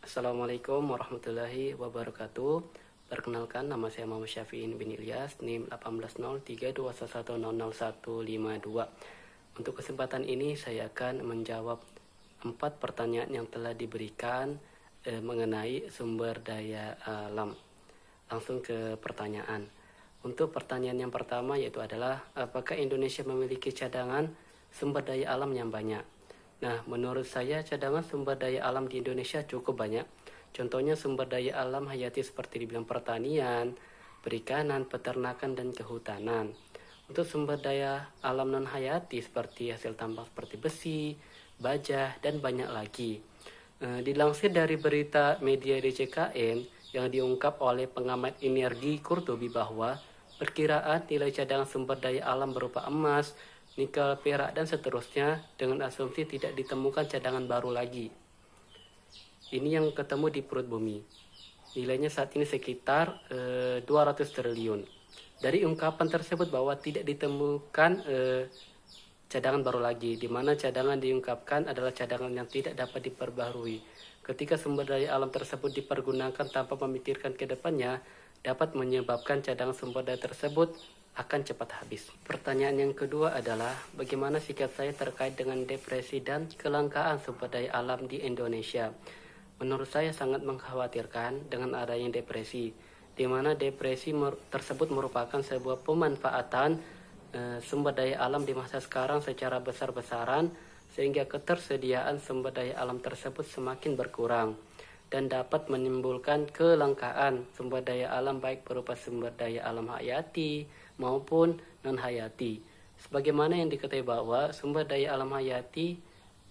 Assalamualaikum warahmatullahi wabarakatuh. Perkenalkan, nama saya Muhammad Syafi'in bin Ilyas, NIM 180321100152. Untuk kesempatan ini saya akan menjawab 4 pertanyaan yang telah diberikan mengenai sumber daya alam. Langsung ke pertanyaan. Untuk pertanyaan yang pertama yaitu adalah apakah Indonesia memiliki cadangan sumber daya alam yang banyak? Nah, menurut saya cadangan sumber daya alam di Indonesia cukup banyak. Contohnya sumber daya alam hayati seperti di bidang pertanian, perikanan, peternakan, dan kehutanan. Untuk sumber daya alam non hayati seperti hasil tambang seperti besi, baja, dan banyak lagi. Dilansir dari berita media DCKN yang diungkap oleh pengamat energi Kurtubi bahwa perkiraan nilai cadangan sumber daya alam berupa emas, nikel, perak, dan seterusnya dengan asumsi tidak ditemukan cadangan baru lagi. Ini yang ketemu di perut bumi. Nilainya saat ini sekitar 200 triliun. Dari ungkapan tersebut bahwa tidak ditemukan cadangan baru lagi, di mana cadangan diungkapkan adalah cadangan yang tidak dapat diperbaharui. Ketika sumber daya alam tersebut dipergunakan tanpa memikirkan ke depannya, dapat menyebabkan cadangan sumber daya tersebut akan cepat habis. Pertanyaan yang kedua adalah bagaimana sikap saya terkait dengan depresi dan kelangkaan sumber daya alam di Indonesia. Menurut saya sangat mengkhawatirkan dengan adanya depresi, di mana depresi tersebut merupakan sebuah pemanfaatan sumber daya alam di masa sekarang secara besar-besaran sehingga ketersediaan sumber daya alam tersebut semakin berkurang dan dapat menimbulkan kelangkaan sumber daya alam baik berupa sumber daya alam hayati maupun non-hayati. Sebagaimana yang diketahui bahwa sumber daya alam hayati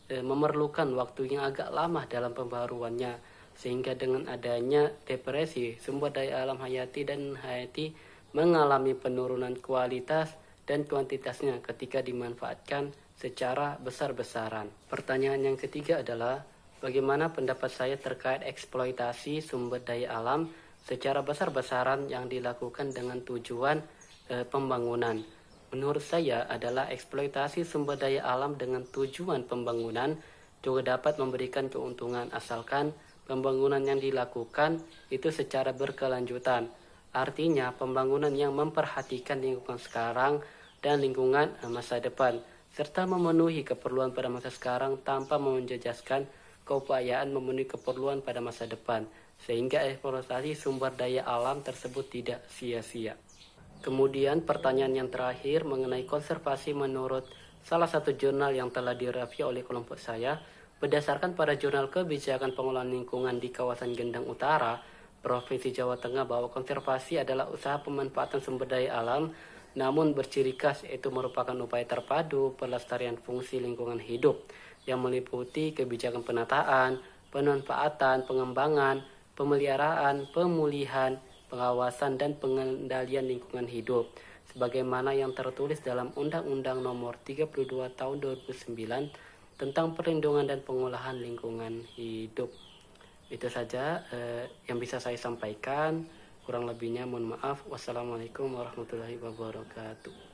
memerlukan waktu yang agak lama dalam pembaharuannya, sehingga dengan adanya depresi, sumber daya alam hayati dan non-hayati mengalami penurunan kualitas dan kuantitasnya ketika dimanfaatkan secara besar-besaran. Pertanyaan yang ketiga adalah bagaimana pendapat saya terkait eksploitasi sumber daya alam secara besar-besaran yang dilakukan dengan tujuan pembangunan. Menurut saya adalah eksploitasi sumber daya alam dengan tujuan pembangunan juga dapat memberikan keuntungan asalkan pembangunan yang dilakukan itu secara berkelanjutan. Artinya pembangunan yang memperhatikan lingkungan sekarang dan lingkungan masa depan serta memenuhi keperluan pada masa sekarang tanpa menjejaskan keupayaan memenuhi keperluan pada masa depan, sehingga eksploitasi sumber daya alam tersebut tidak sia-sia. Kemudian pertanyaan yang terakhir mengenai konservasi menurut salah satu jurnal yang telah direview oleh kelompok saya, berdasarkan pada jurnal kebijakan pengelolaan lingkungan di kawasan Gendang Utara, Provinsi Jawa Tengah, bahwa konservasi adalah usaha pemanfaatan sumber daya alam namun berciri khas yaitu merupakan upaya terpadu pelestarian fungsi lingkungan hidup yang meliputi kebijakan penataan, pemanfaatan, pengembangan, pemeliharaan, pemulihan, pengawasan, dan pengendalian lingkungan hidup sebagaimana yang tertulis dalam Undang-Undang Nomor 32 Tahun 2009 tentang perlindungan dan pengolahan lingkungan hidup. Itu saja yang bisa saya sampaikan. Kurang lebihnya mohon maaf. Wassalamualaikum warahmatullahi wabarakatuh.